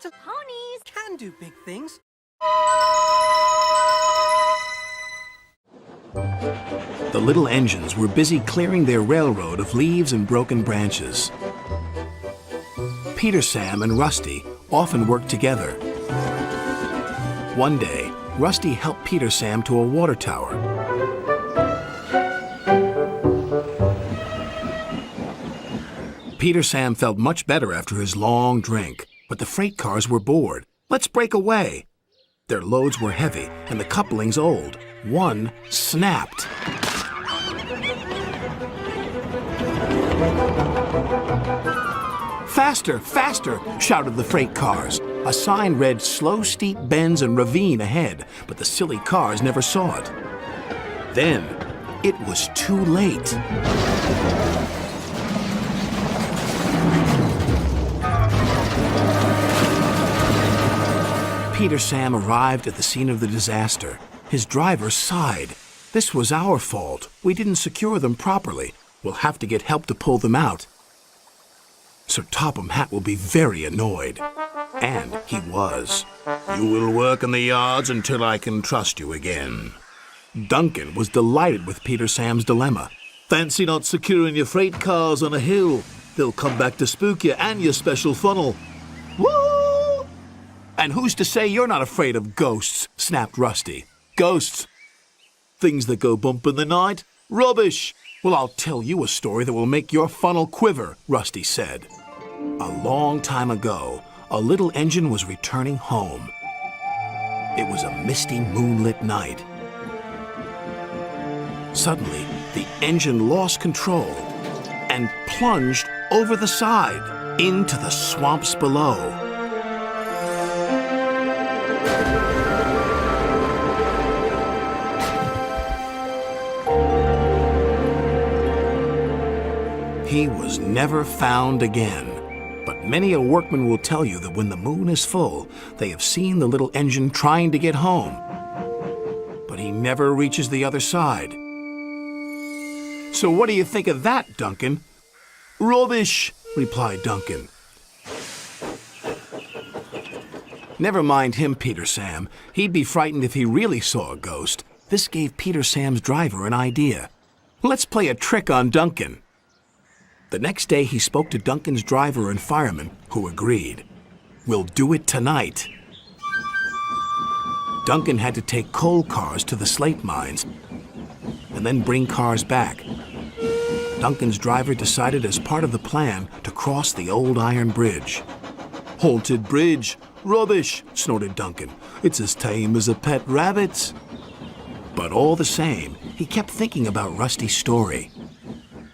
Little ponies can do big things. The little engines were busy clearing their railroad of leaves and broken branches. Peter, Sam, and Rusty often worked together. One day, Rusty helped Peter Sam to a water tower. Peter Sam felt much better after his long drink, but the freight cars were bored. Let's break away. Their loads were heavy and the couplings old. One snapped. Faster, faster, shouted the freight cars. A sign read slow steep bends and ravine ahead, but the silly cars never saw it. Then, it was too late. Peter Sam arrived at the scene of the disaster. His driver sighed. This was our fault. We didn't secure them properly. We'll have to get help to pull them out. Sir Topham Hatt will be very annoyed. And he was. You will work in the yards until I can trust you again. Duncan was delighted with Peter Sam's dilemma. Fancy not securing your freight cars on a hill. They'll come back to spook you and your special funnel. Woo! And who's to say you're not afraid of ghosts? Snapped Rusty. Ghosts? Things that go bump in the night? Rubbish! Well, I'll tell you a story that will make your funnel quiver, Rusty said. A long time ago, a little engine was returning home. It was a misty, moonlit night. Suddenly, the engine lost control and plunged over the side into the swamps below. He was never found again. But many a workman will tell you that when the moon is full, they have seen the little engine trying to get home. But he never reaches the other side. So what do you think of that, Duncan? Rubbish, replied Duncan. Never mind him, Peter Sam. He'd be frightened if he really saw a ghost. This gave Peter Sam's driver an idea. Let's play a trick on Duncan. The next day, he spoke to Duncan's driver and fireman, who agreed. We'll do it tonight. Duncan had to take coal cars to the slate mines and then bring cars back. Duncan's driver decided as part of the plan to cross the old iron bridge. Haunted bridge! Rubbish! Snorted Duncan. It's as tame as a pet rabbit. But all the same, he kept thinking about Rusty's story.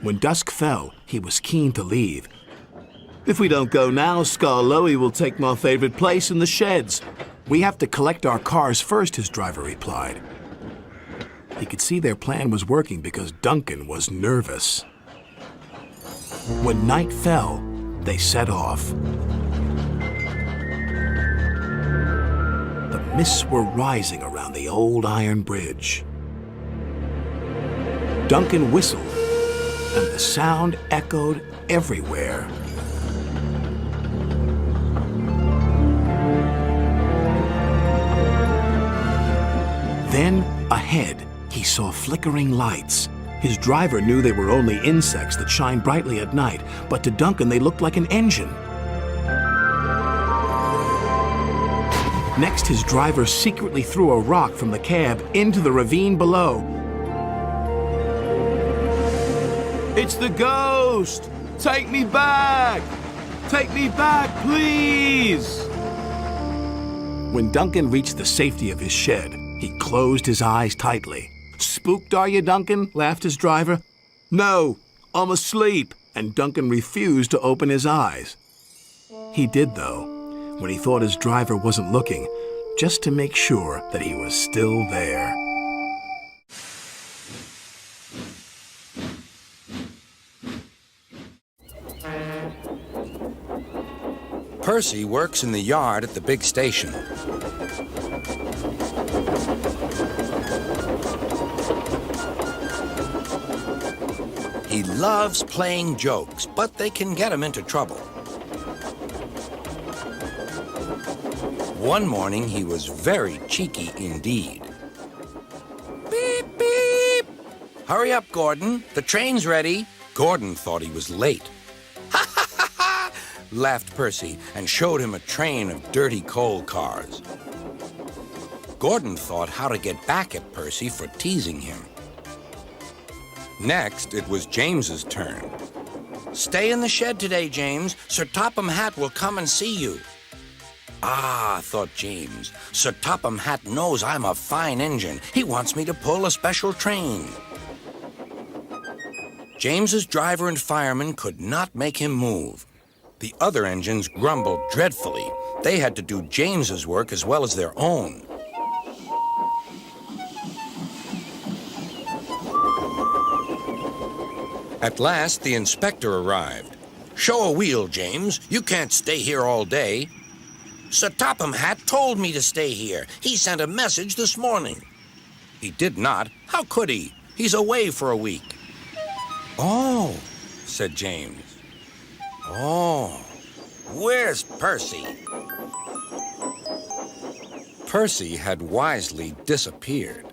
When dusk fell, he was keen to leave. If we don't go now, Scarloey will take my favorite place in the sheds. We have to collect our cars first, his driver replied. He could see their plan was working because Duncan was nervous. When night fell, they set off. The mists were rising around the old iron bridge. Duncan whistled, and the sound echoed everywhere. Then, ahead, he saw flickering lights. His driver knew they were only insects that shine brightly at night, but to Duncan they looked like an engine. Next, his driver secretly threw a rock from the cab into the ravine below. It's the ghost! Take me back! Take me back, please! When Duncan reached the safety of his shed, he closed his eyes tightly. Spooked, are you, Duncan? Laughed his driver. No, I'm asleep. And Duncan refused to open his eyes. He did, though, when he thought his driver wasn't looking, just to make sure that he was still there. Percy works in the yard at the big station. He loves playing jokes, but they can get him into trouble. One morning, he was very cheeky indeed. Beep, beep! Hurry up, Gordon. The train's ready. Gordon thought he was late. Ha ha ha ha! Laughed Percy and showed him a train of dirty coal cars. Gordon thought how to get back at Percy for teasing him. Next, it was James's turn. Stay in the shed today, James. Sir Topham Hatt will come and see you. Ah, thought James, Sir Topham Hatt knows I'm a fine engine. He wants me to pull a special train. James's driver and fireman could not make him move. The other engines grumbled dreadfully. They had to do James's work as well as their own. At last, the inspector arrived. Show a wheel, James. You can't stay here all day. Sir Topham Hatt told me to stay here. He sent a message this morning. He did not. How could he? He's away for a week. Oh, said James. Oh, where's Percy? Percy had wisely disappeared.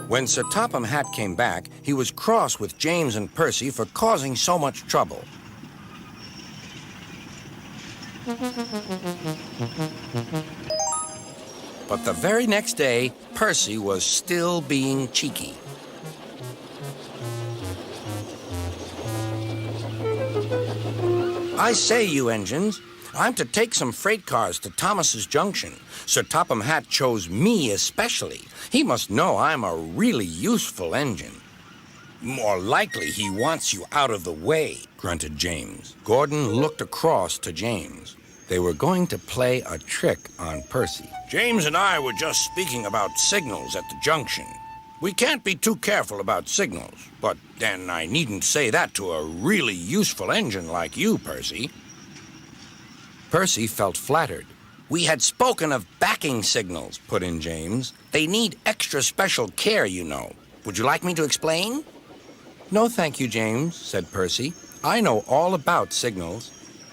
When Sir Topham Hatt came back, he was cross with James and Percy for causing so much trouble. But the very next day, Percy was still being cheeky. I say, you engines, I'm to take some freight cars to Thomas's Junction. Sir Topham Hatt chose me especially. He must know I'm a really useful engine. More likely he wants you out of the way, grunted James. Gordon looked across to James. They were going to play a trick on Percy. James and I were just speaking about signals at the junction. We can't be too careful about signals, but then I needn't say that to a really useful engine like you, Percy. Percy felt flattered. We had spoken of backing signals, put in James. They need extra special care, you know. Would you like me to explain? No, thank you, James, said Percy. I know all about signals.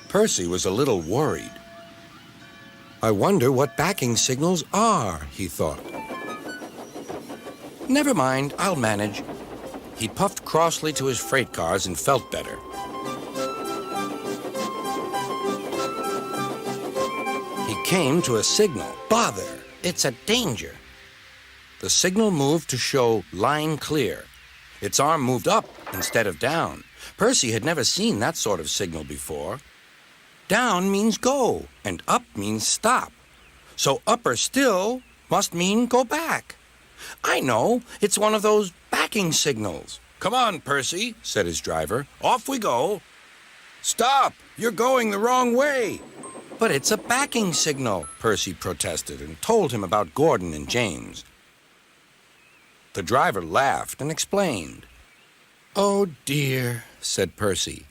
Percy was a little worried. I wonder what backing signals are, he thought. Never mind, I'll manage. He puffed crossly to his freight cars and felt better. He came to a signal. Bother, it's a danger. The signal moved to show line clear. Its arm moved up instead of down. Percy had never seen that sort of signal before. Down means go, and up means stop. So upper still must mean go back. I know, it's one of those backing signals. Come on, Percy, said his driver. Off we go. Stop! You're going the wrong way. But it's a backing signal, Percy protested and told him about Gordon and James. The driver laughed and explained. Oh, dear, said Percy.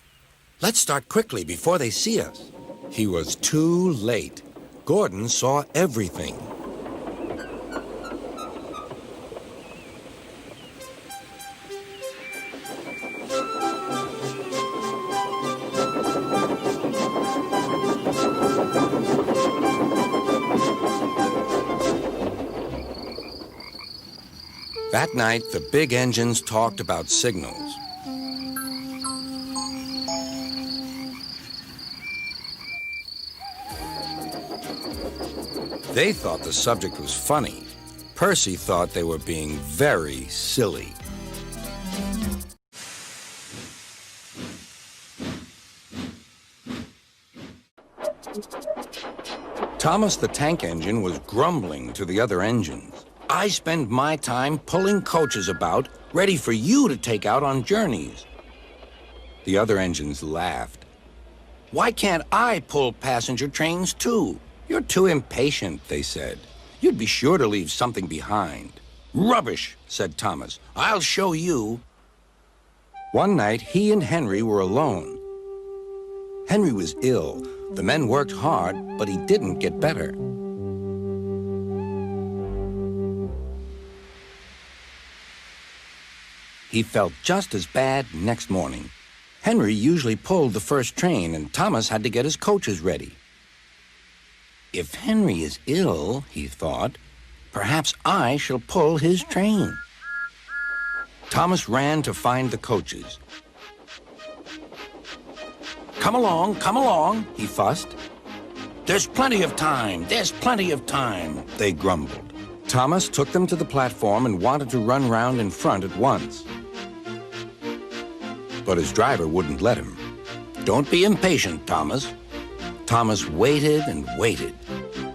Let's start quickly before they see us. He was too late. Gordon saw everything. That night, the big engines talked about signals. They thought the subject was funny. Percy thought they were being very silly. Thomas the tank engine was grumbling to the other engines. I spend my time pulling coaches about, ready for you to take out on journeys. The other engines laughed. Why can't I pull passenger trains too? You're too impatient, they said. You'd be sure to leave something behind. Rubbish, said Thomas. I'll show you. One night, he and Henry were alone. Henry was ill. The men worked hard, but he didn't get better. He felt just as bad next morning. Henry usually pulled the first train, and Thomas had to get his coaches ready. If Henry is ill, he thought, perhaps I shall pull his train. Thomas ran to find the coaches. Come along, he fussed. There's plenty of time, they grumbled. Thomas took them to the platform and wanted to run round in front at once. But his driver wouldn't let him. Don't be impatient, Thomas. Thomas waited and waited.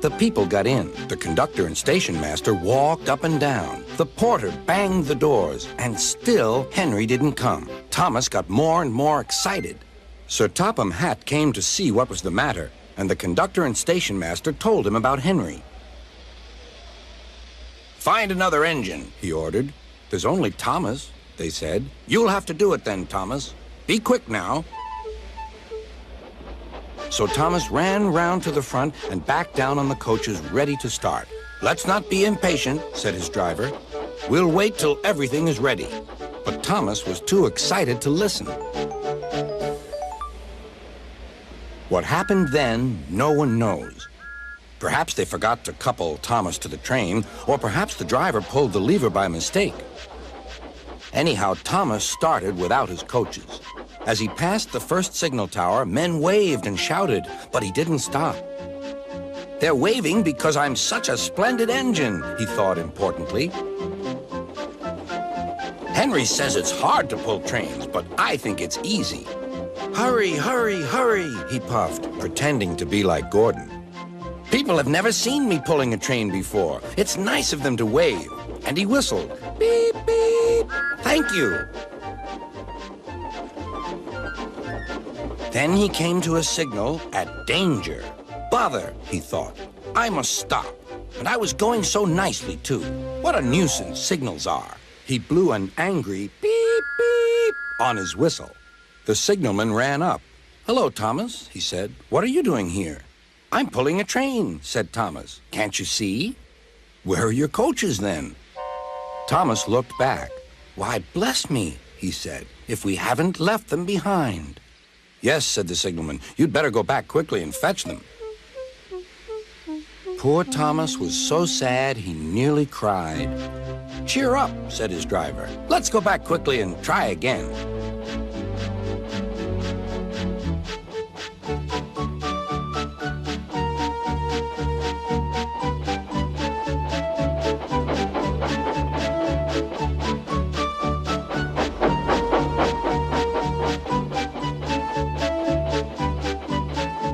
The people got in. The conductor and station master walked up and down. The porter banged the doors, and still Henry didn't come. Thomas got more and more excited. Sir Topham Hatt came to see what was the matter, and the conductor and station master told him about Henry. Find another engine, he ordered. There's only Thomas, they said. You'll have to do it then, Thomas. Be quick now. So Thomas ran round to the front and back down on the coaches ready to start. Let's not be impatient, said his driver. We'll wait till everything is ready. But Thomas was too excited to listen. What happened then, no one knows. Perhaps they forgot to couple Thomas to the train, or perhaps the driver pulled the lever by mistake. Anyhow, Thomas started without his coaches. As he passed the first signal tower, men waved and shouted, but he didn't stop. They're waving because I'm such a splendid engine, he thought importantly. Henry says it's hard to pull trains, but I think it's easy. Hurry, hurry, hurry, he puffed, pretending to be like Gordon. People have never seen me pulling a train before. It's nice of them to wave. And he whistled, beep, beep, thank you. Then he came to a signal at danger. Bother, he thought. I must stop. And I was going so nicely, too. What a nuisance signals are. He blew an angry beep, beep on his whistle. The signalman ran up. Hello, Thomas, he said. What are you doing here? I'm pulling a train, said Thomas. Can't you see? Where are your coaches, then? Thomas looked back. Why, bless me, he said, if we haven't left them behind. Yes, said the signalman. You'd better go back quickly and fetch them. Poor Thomas was so sad he nearly cried. Cheer up, said his driver. Let's go back quickly and try again.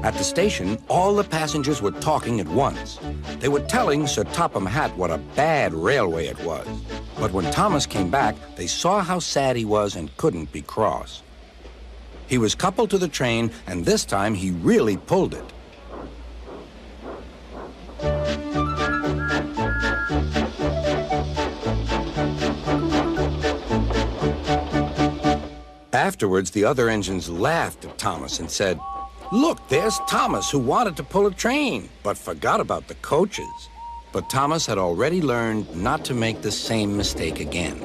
At the station, all the passengers were talking at once. They were telling Sir Topham Hatt what a bad railway it was. But when Thomas came back, they saw how sad he was and couldn't be cross. He was coupled to the train, and this time he really pulled it. Afterwards, the other engines laughed at Thomas and said, Look, there's Thomas, who wanted to pull a train, but forgot about the coaches. But Thomas had already learned not to make the same mistake again.